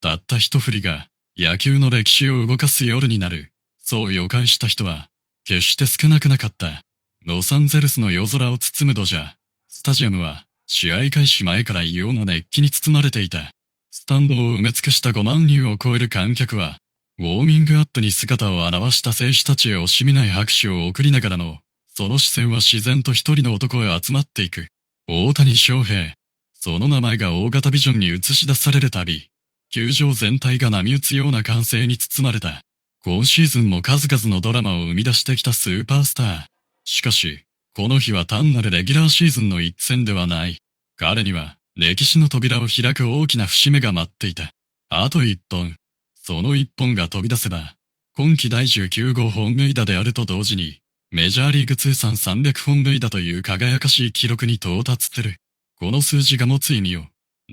たった一振りが野球の歴史を動かす夜になる。そう予感した人は決して少なくなかった。ロサンゼルスの夜空を包むドジャースタジアムは試合開始前から異様な熱気に包まれていた。スタンドを埋め尽くした5万人を超える観客は、ウォーミングアップに姿を現した選手たちへ惜しみない拍手を送りながらの、その視線は自然と一人の男へ集まっていく。大谷翔平。その名前が大型ビジョンに映し出されるたび、球場全体が波打つような歓声に包まれた。今シーズンも数々のドラマを生み出してきたスーパースター。しかし、この日は単なるレギュラーシーズンの一戦ではない。彼には、歴史の扉を開く大きな節目が待っていた。あと一本。その一本が飛び出せば、今季第19号本塁打であると同時に、メジャーリーグ通算300本塁打という輝かしい記録に到達する。この数字が持つ意味を、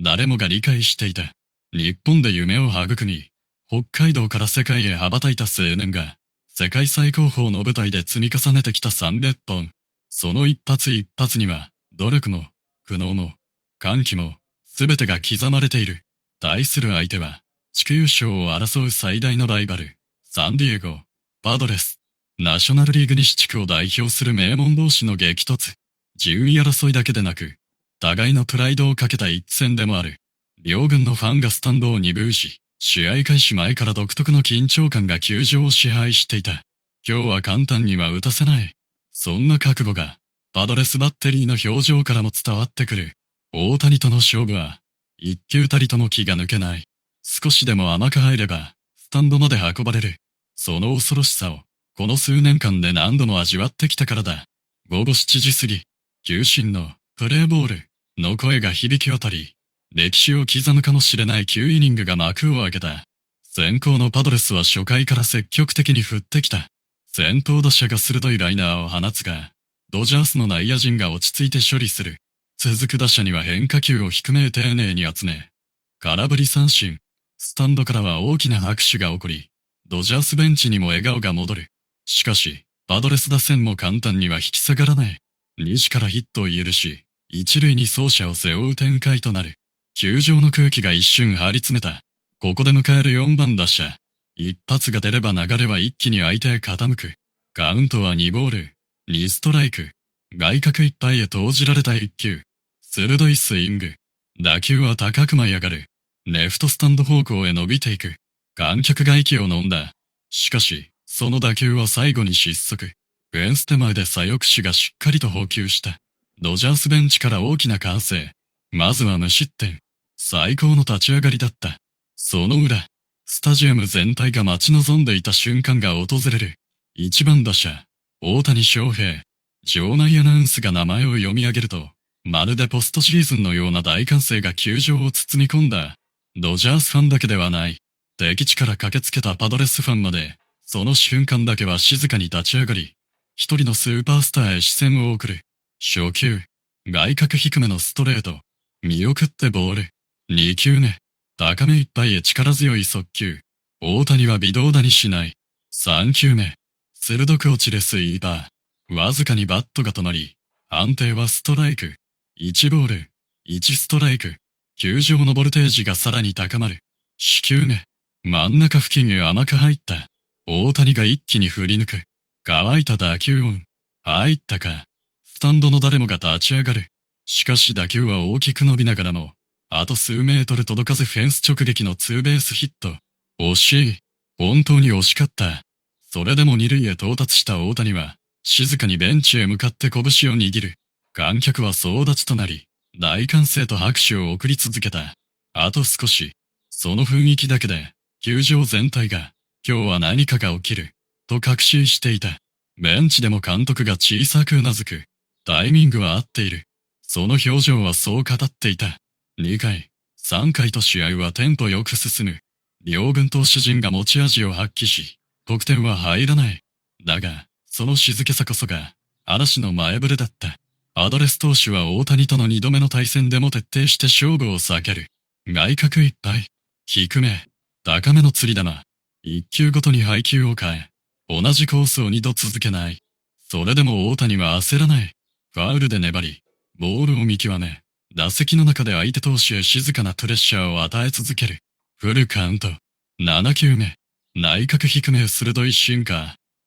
誰もが理解していた。日本で夢を育み、北海道から世界へ羽ばたいた青年が、世界最高峰の舞台で積み重ねてきた300本。その一発一発には、努力も、苦悩も、歓喜も、すべてが刻まれている。対する相手は、地区優勝を争う最大のライバル、サンディエゴ、パドレス。ナショナルリーグ西地区を代表する名門同士の激突。順位争いだけでなく、互いのプライドをかけた一戦でもある。両軍のファンがスタンドを鈍し、試合開始前から独特の緊張感が球場を支配していた。今日は簡単には打たせない。そんな覚悟が、パドレスバッテリーの表情からも伝わってくる。大谷との勝負は、一球たりとも気が抜けない。少しでも甘く入れば、スタンドまで運ばれる。その恐ろしさを、この数年間で何度も味わってきたからだ。午後7時過ぎ、球審のプレーボールの声が響き渡り、歴史を刻むかもしれない9イニングが幕を開けた。先行のパドレスは初回から積極的に振ってきた。先頭打者が鋭いライナーを放つが、ドジャースの内野陣が落ち着いて処理する。続く打者には変化球を低め丁寧に集め、空振り三振。スタンドからは大きな拍手が起こり、ドジャースベンチにも笑顔が戻る。しかし、パドレス打線も簡単には引き下がらない。西からヒットを許し、一塁に走者を背負う展開となる。球場の空気が一瞬張り詰めた。ここで迎える4番打者。一発が出れば流れは一気に相手へ傾く。カウントは2ボール、2ストライク。外角いっぱいへ投じられた一球。鋭いスイング。打球は高く舞い上がる。レフトスタンド方向へ伸びていく。観客が息を飲んだ。しかし、その打球は最後に失速。フェンス手前で左翼手がしっかりと捕球した。ドジャースベンチから大きな歓声。まずは無失点。最高の立ち上がりだった。その裏、スタジアム全体が待ち望んでいた瞬間が訪れる。1番打者、大谷翔平。場内アナウンスが名前を読み上げると、まるでポストシーズンのような大歓声が球場を包み込んだ。ドジャースファンだけではない。敵地から駆けつけたパドレスファンまで、その瞬間だけは静かに立ち上がり、一人のスーパースターへ視線を送る。初球、外角低めのストレート。見送ってボール。2球目、高めいっぱいへ力強い速球。大谷は微動だにしない。3球目、鋭く落ちるスイーパー。わずかにバットが止まり、判定はストライク。1ボール、1ストライク。球場のボルテージがさらに高まる。4球目、真ん中付近へ甘く入った。大谷が一気に振り抜く。乾いた打球音。入ったか。スタンドの誰もが立ち上がる。しかし打球は大きく伸びながらも、あと数メートル届かずフェンス直撃のツーベースヒット。惜しい。本当に惜しかった。それでも二塁へ到達した大谷は、静かにベンチへ向かって拳を握る。観客は総立ちとなり、大歓声と拍手を送り続けた。あと少し。その雰囲気だけで、球場全体が、今日は何かが起きる、と確信していた。ベンチでも監督が小さく頷く。タイミングは合っている。その表情はそう語っていた。2回、3回と試合はテンポよく進む。両軍投手陣が持ち味を発揮し、得点は入らない。だが、その静けさこそが、嵐の前触れだった。アドレス投手は大谷との2度目の対戦でも徹底して勝負を避ける。外角いっぱい。低め、高めの釣り球。1球ごとに配球を変え、同じコースを2度続けない。それでも大谷は焦らない。ファウルで粘り、ボールを見極め、打席の中で相手投手へ静かなプレッシャーを与え続ける。フルカウント。7球目。内角低め鋭いシンカ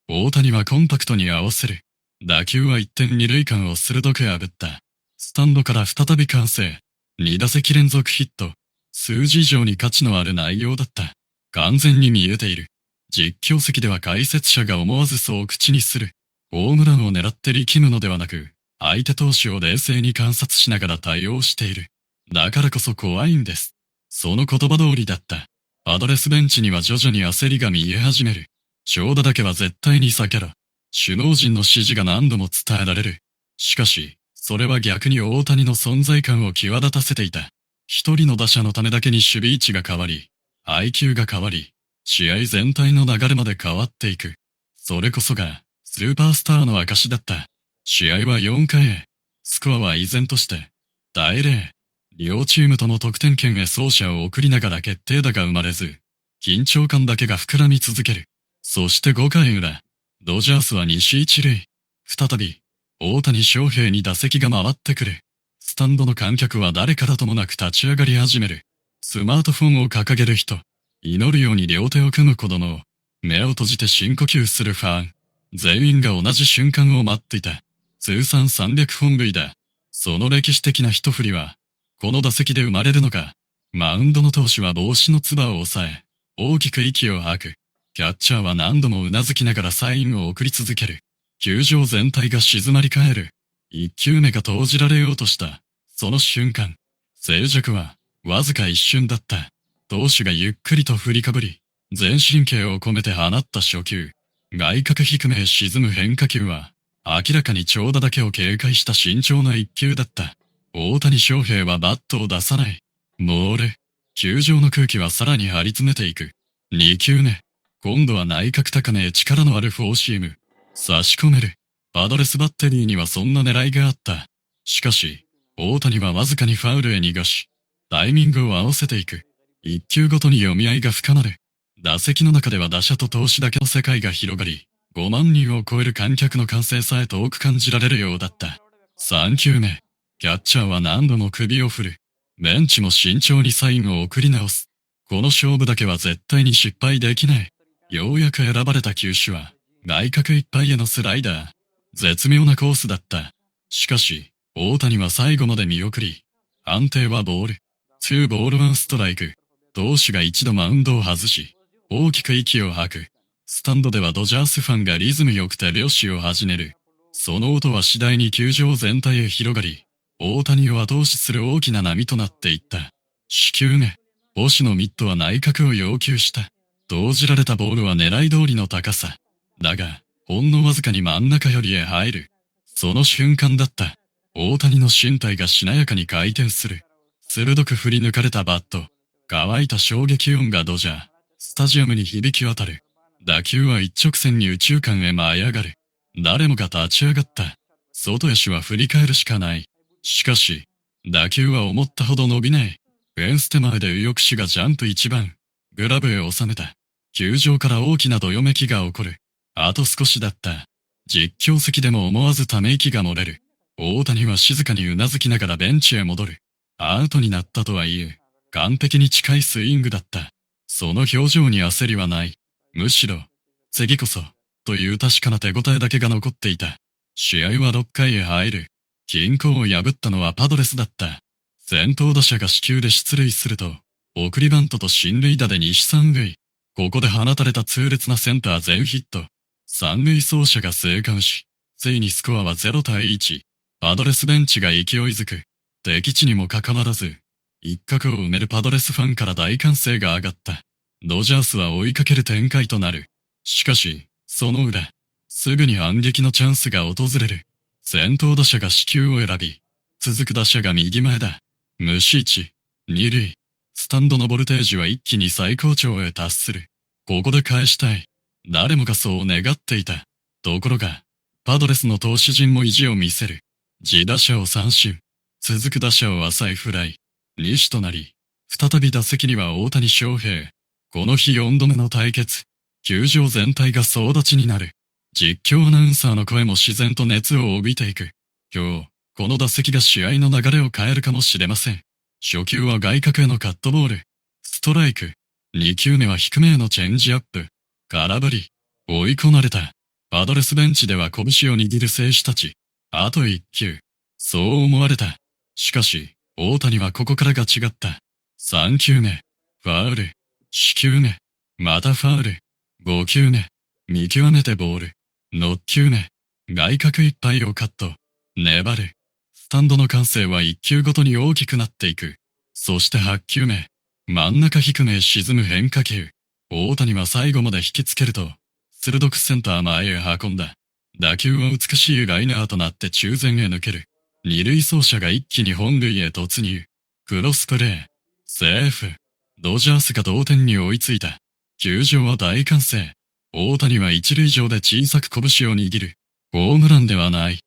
ー。大谷はコンパクトに合わせる。打球は一点二塁間を鋭く破った。スタンドから再び完成。2打席連続ヒット。数字以上に価値のある内容だった。完全に見えている。実況席では解説者が思わずそう口にする。ホームランを狙って力むのではなく、相手投手を冷静に観察しながら対応している。だからこそ怖いんです。その言葉通りだった。パドレスベンチには徐々に焦りが見え始める。長打だけは絶対に避けろ。首脳陣の指示が何度も伝えられる。しかし、それは逆に大谷の存在感を際立たせていた。一人の打者のためだけに守備位置が変わり、配球が変わり、試合全体の流れまで変わっていく。それこそが、スーパースターの証だった。試合は4回へ。スコアは依然として、大0。両チームとも得点圏へ走者を送りながら決定打が生まれず、緊張感だけが膨らみ続ける。そして5回裏、ドジャースは西一塁。再び、大谷翔平に打席が回ってくる。スタンドの観客は誰からともなく立ち上がり始める。スマートフォンを掲げる人、祈るように両手を組む子供を、目を閉じて深呼吸するファン。全員が同じ瞬間を待っていた。通算300本塁打。その歴史的な一振りは、この打席で生まれるのか。マウンドの投手は帽子のつばを押さえ、大きく息を吐く。キャッチャーは何度もうなずきながらサインを送り続ける。球場全体が静まり返る。一球目が投じられようとした。その瞬間、静寂は、わずか一瞬だった。投手がゆっくりと振りかぶり、全神経を込めて放った初球。外角低めへ沈む変化球は、明らかに長打だけを警戒した慎重な一球だった。大谷翔平はバットを出さない。モール。球場の空気はさらに張り詰めていく。2球目。今度は内角高めへ力のあるフォーシーム。差し込める。パドレスバッテリーにはそんな狙いがあった。しかし、大谷はわずかにファウルへ逃がし、タイミングを合わせていく。一球ごとに読み合いが深まる。打席の中では打者と投手だけの世界が広がり、5万人を超える観客の歓声さえ遠く感じられるようだった。3球目。キャッチャーは何度も首を振る。ベンチも慎重にサインを送り直す。この勝負だけは絶対に失敗できない。ようやく選ばれた球種は、外角いっぱいへのスライダー。絶妙なコースだった。しかし、大谷は最後まで見送り、判定はボール。2ボール1ストライク。投手が一度マウンドを外し、大きく息を吐く。スタンドではドジャースファンがリズムよく手拍子を始める。その音は次第に球場全体へ広がり、大谷を後押しする大きな波となっていった。四球目。星のミットは内角を要求した。投じられたボールは狙い通りの高さ。だが、ほんのわずかに真ん中よりへ入る。その瞬間だった。大谷の身体がしなやかに回転する。鋭く振り抜かれたバット。乾いた衝撃音がドジャースタジアムに響き渡る。打球は一直線に右中間へ舞い上がる。誰もが立ち上がった。外野手は振り返るしかない。しかし、打球は思ったほど伸びない。フェンス手前で右翼手がジャンプ一番。グラブへ収めた。球場から大きなどよめきが起こる。あと少しだった。実況席でも思わずため息が漏れる。大谷は静かにうなずきながらベンチへ戻る。アウトになったとはいえ、完璧に近いスイングだった。その表情に焦りはない。むしろ、次こそ、という確かな手応えだけが残っていた。試合は6回へ入る。均衡を破ったのはパドレスだった。先頭打者が死球で出塁すると、送りバントと進塁打で2、3塁。ここで放たれた痛烈なセンター全ヒット。三塁走者が生還し、ついにスコアは0対1。パドレスベンチが勢いづく。敵地にもかかわらず、一角を埋めるパドレスファンから大歓声が上がった。ドジャースは追いかける展開となる。しかし、その裏、すぐに反撃のチャンスが訪れる。先頭打者が死球を選び、続く打者が右前だ。無視1、二塁。スタンドのボルテージは一気に最高潮へ達する。ここで返したい。誰もがそう願っていた。ところが、パドレスの投手陣も意地を見せる。自打者を三振。続く打者を浅いフライ。2となり、再び打席には大谷翔平。この日4度目の対決。球場全体が総立ちになる。実況アナウンサーの声も自然と熱を帯びていく。今日、この打席が試合の流れを変えるかもしれません。初球は外角へのカットボール。ストライク。2球目は低めへのチェンジアップ。空振り。追い込まれた。パドレスベンチでは拳を握る選手たち。あと1球。そう思われた。しかし、大谷はここからが違った。3球目。ファウル。4球目。またファウル。5球目。見極めてボール。6球目。外角いっぱいをカット。粘る。スタンドの歓声は1球ごとに大きくなっていく。そして8球目。真ん中低めへ沈む変化球。大谷は最後まで引きつけると、鋭くセンター前へ運んだ。打球は美しいライナーとなって中前へ抜ける。二塁走者が一気に本塁へ突入。クロスプレー。セーフ。ドジャースが同点に追いついた。球場は大歓声。大谷は一塁上で小さく拳を握る。ホームランではない。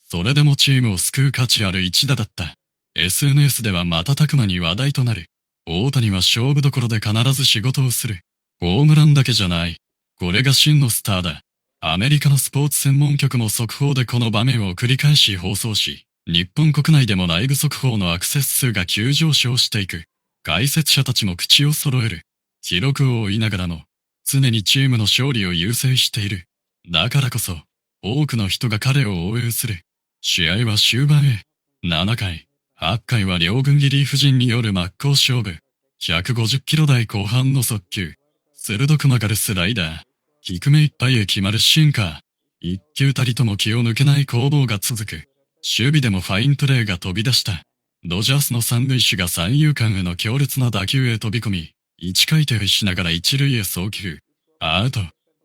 それでもチームを救う価値ある一打だった。SNS では瞬く間に話題となる。大谷は勝負どころで必ず仕事をする。ホームランだけじゃない。これが真のスターだ。アメリカのスポーツ専門局も速報でこの場面を繰り返し放送し、日本国内でもライブ速報のアクセス数が急上昇していく。解説者たちも口を揃える。記録を追いながらも、常にチームの勝利を優先している。だからこそ、多くの人が彼を応援する。試合は終盤へ。7回、8回は両軍リリーフ陣による真っ向勝負。150キロ台後半の速球。鋭く曲がるスライダー。低めいっぱいへ決まるシンカー。一球たりとも気を抜けない攻防が続く。守備でもファインプレーが飛び出した。ドジャースの三塁手が三遊間への強烈な打球へ飛び込み、一回転しながら一塁へ送球。アウト。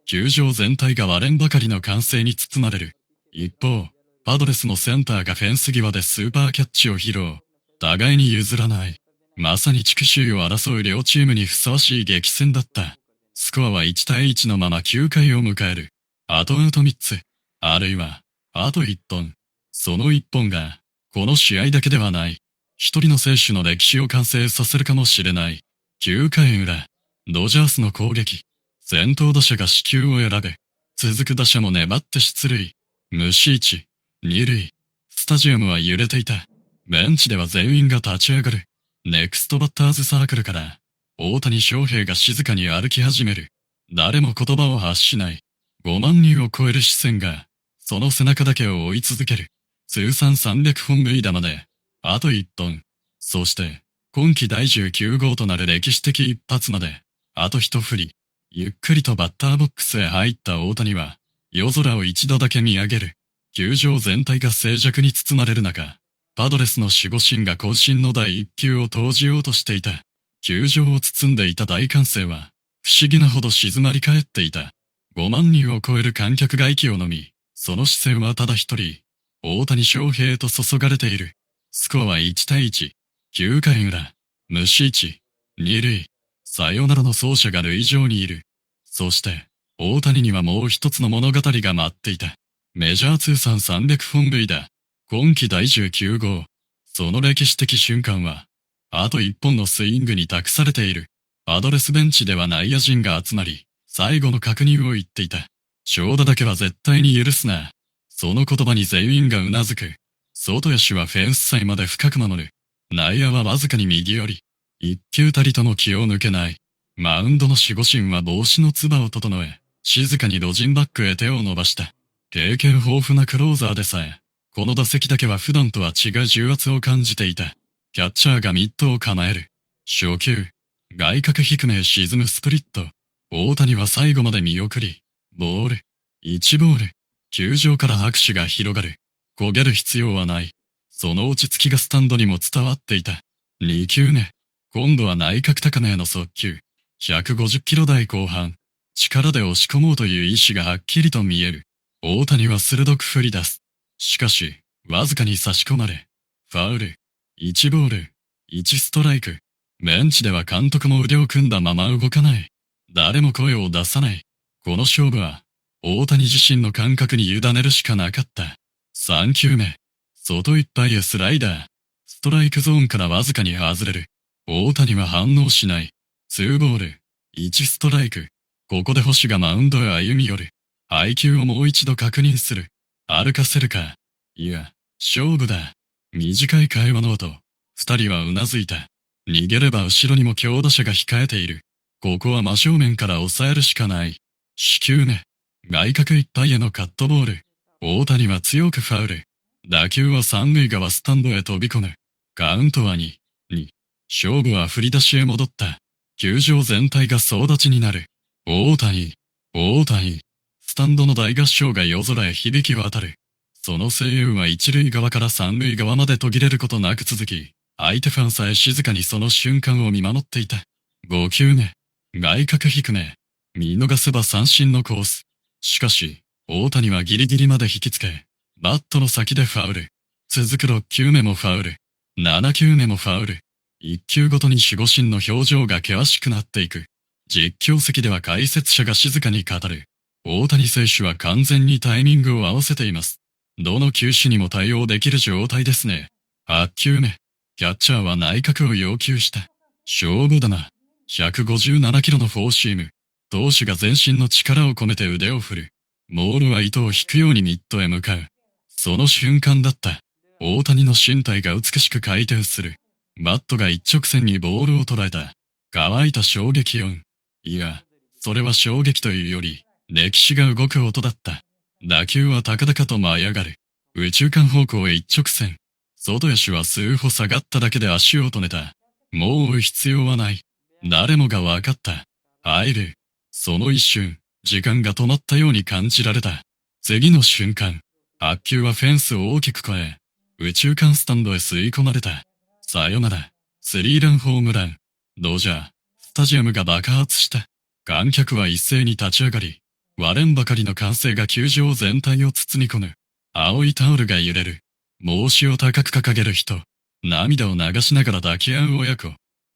球場全体が割れんばかりの歓声に包まれる。一方、パドレスのセンターがフェンス際でスーパーキャッチを披露。互いに譲らない。まさに地区首位を争う両チームにふさわしい激戦だった。スコアは1対1のまま9回を迎える。あとアウト3つ。あるいは、あと1本。その1本が、この試合だけではない。一人の選手の歴史を完成させるかもしれない。9回裏、ドジャースの攻撃。先頭打者が死球を選ぶ。続く打者も粘って出塁。無視1、二塁。スタジアムは揺れていた。ベンチでは全員が立ち上がる。ネクストバッターズサークルから、大谷翔平が静かに歩き始める。誰も言葉を発しない。5万人を超える視線が、その背中だけを追い続ける。通算300本塁打まで、あと1本。そして、今季第19号となる歴史的一発まで、あと一振り。ゆっくりとバッターボックスへ入った大谷は、夜空を一度だけ見上げる。球場全体が静寂に包まれる中、パドレスの守護神が渾身の第一球を投じようとしていた。球場を包んでいた大歓声は、不思議なほど静まり返っていた。5万人を超える観客が息を飲み、その視線はただ一人、大谷翔平へと注がれている。スコアは1対1。9回裏、無視1、二塁、サヨナラの走者が塁上にいる。そして、大谷にはもう一つの物語が待っていた。メジャー通算300本塁打。今季第19号。その歴史的瞬間は、あと一本のスイングに託されている。パドレスベンチでは内野陣が集まり、最後の確認を言っていた。長打だけは絶対に許すな。その言葉に全員がうなずく。外野手はフェンス際まで深く守る。内野はわずかに右寄り。一球たりとも気を抜けない。マウンドの守護神は帽子のつばを整え、静かにロジンバックへ手を伸ばした。経験豊富なクローザーでさえ、この打席だけは普段とは違う重圧を感じていた。キャッチャーがミットを構える。初球。外角低めへ沈むスプリット。大谷は最後まで見送り。ボール。1ボール。球場から拍手が広がる。焦げる必要はない。その落ち着きがスタンドにも伝わっていた。2球目。今度は内角高めへの速球。150キロ台後半。力で押し込もうという意志がはっきりと見える。大谷は鋭く振り出す。しかし、わずかに差し込まれ。ファウル。1ボール。1ストライク。ベンチでは監督も腕を組んだまま動かない。誰も声を出さない。この勝負は、大谷自身の感覚に委ねるしかなかった。3球目。外いっぱいへスライダー。ストライクゾーンからわずかに外れる。大谷は反応しない。2ボール。1ストライク。ここで星がマウンドへ歩み寄る。配球をもう一度確認する。歩かせるか。いや、勝負だ。短い会話の後、二人はうなずいた。逃げれば後ろにも強打者が控えている。ここは真正面から抑えるしかない。四球目。外角いっぱいへのカットボール。大谷は強くファウル。打球は三塁側スタンドへ飛び込む。カウントは2、2。勝負は振り出しへ戻った。球場全体が総立ちになる。大谷、大谷。スタンドの大合唱が夜空へ響き渡る。その声援は一塁側から三塁側まで途切れることなく続き、相手ファンさえ静かにその瞬間を見守っていた。5球目。外角低め。見逃せば三振のコース。しかし、大谷はギリギリまで引きつけ、バットの先でファウル。続く6球目もファウル。7球目もファウル。1球ごとに守護神の表情が険しくなっていく。実況席では解説者が静かに語る。大谷選手は完全にタイミングを合わせています。どの球種にも対応できる状態ですね。8球目。キャッチャーは内角を要求した。勝負だな。157キロのフォーシーム。投手が全身の力を込めて腕を振る。ボールは糸を引くようにミットへ向かう。その瞬間だった。大谷の身体が美しく回転する。バットが一直線にボールを捉えた。乾いた衝撃音。いや、それは衝撃というより、歴史が動く音だった。打球は高々と舞い上がる。右中間方向へ一直線。外野手は数歩下がっただけで足を止めた。もう追う必要はない。誰もが分かった。入る。その一瞬、時間が止まったように感じられた。次の瞬間、白球はフェンスを大きく越え、右中間スタンドへ吸い込まれた。さよなら、スリーランホームラン。ドジャー、スタジアムが爆発した。観客は一斉に立ち上がり、割れんばかりの歓声が球場全体を包み込む。青いタオルが揺れる。帽子を高く掲げる人。涙を流しながら抱き合う親子。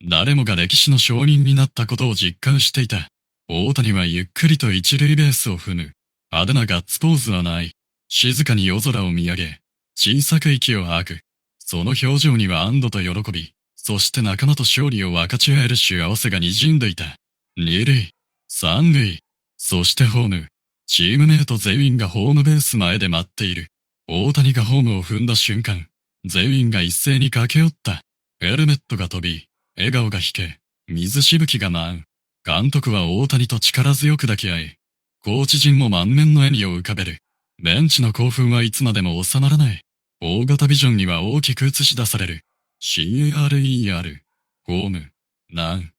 誰もが歴史の証人になったことを実感していた。大谷はゆっくりと一塁ベースを踏む。派手なガッツポーズはない。静かに夜空を見上げ、小さく息を吐く。その表情には安堵と喜び、そして仲間と勝利を分かち合える幸せが滲んでいた。二塁、三塁、そしてホーム。チームメイト全員がホームベース前で待っている。大谷がホームを踏んだ瞬間、全員が一斉に駆け寄った。ヘルメットが飛び、笑顔が引け、水しぶきが舞う。監督は大谷と力強く抱き合い、コーチ陣も満面の笑みを浮かべる。ベンチの興奮はいつまでも収まらない。大型ビジョンには大きく映し出される。CARER、ホーム、ナン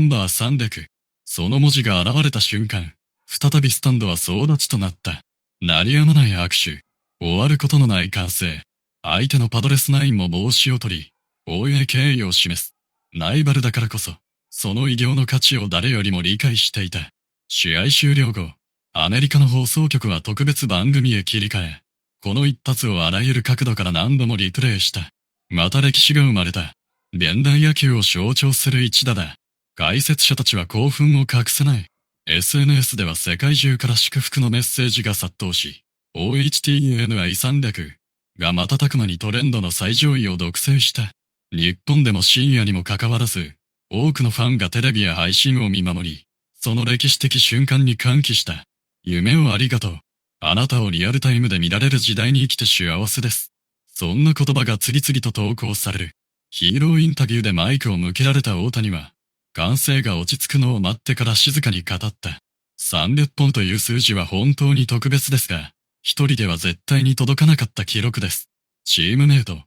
バー300。その文字が現れた瞬間、再びスタンドは総立ちとなった。鳴りやまない握手。終わることのない歓声。相手のパドレスナインも帽子を取り、大い敬意を示す。ライバルだからこそ、その偉業の価値を誰よりも理解していた。試合終了後、アメリカの放送局は特別番組へ切り替え、この一発をあらゆる角度から何度もリプレイした。また歴史が生まれた。現代野球を象徴する一打だ。解説者たちは興奮を隠せない。SNS では世界中から祝福のメッセージが殺到し、OHTANI300 が瞬く間にトレンドの最上位を独占した。日本でも深夜にもかかわらず、多くのファンがテレビや配信を見守り、その歴史的瞬間に歓喜した。夢をありがとう。あなたをリアルタイムで見られる時代に生きて幸せです。そんな言葉が次々と投稿される。ヒーローインタビューでマイクを向けられた大谷は、歓声が落ち着くのを待ってから静かに語った。300本という数字は本当に特別ですが、一人では絶対に届かなかった記録です。チームメイト、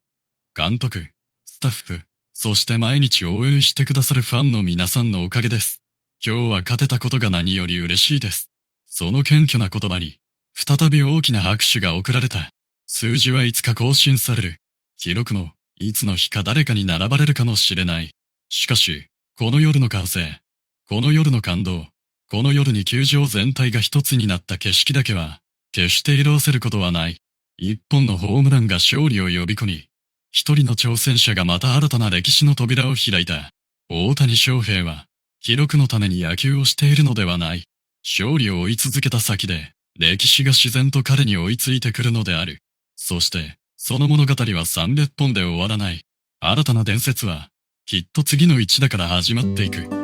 監督、スタッフ、そして毎日応援してくださるファンの皆さんのおかげです。今日は勝てたことが何より嬉しいです。その謙虚な言葉に、再び大きな拍手が送られた。数字はいつか更新される。記録も、いつの日か誰かに並ばれるかもしれない。しかし、この夜の歓声、この夜の感動、この夜に球場全体が一つになった景色だけは、決して色褪せることはない。一本のホームランが勝利を呼び込み、一人の挑戦者がまた新たな歴史の扉を開いた。大谷翔平は、記録のために野球をしているのではない。勝利を追い続けた先で、歴史が自然と彼に追いついてくるのである。そして、その物語は300本で終わらない。新たな伝説は、きっと次の一打から始まっていく。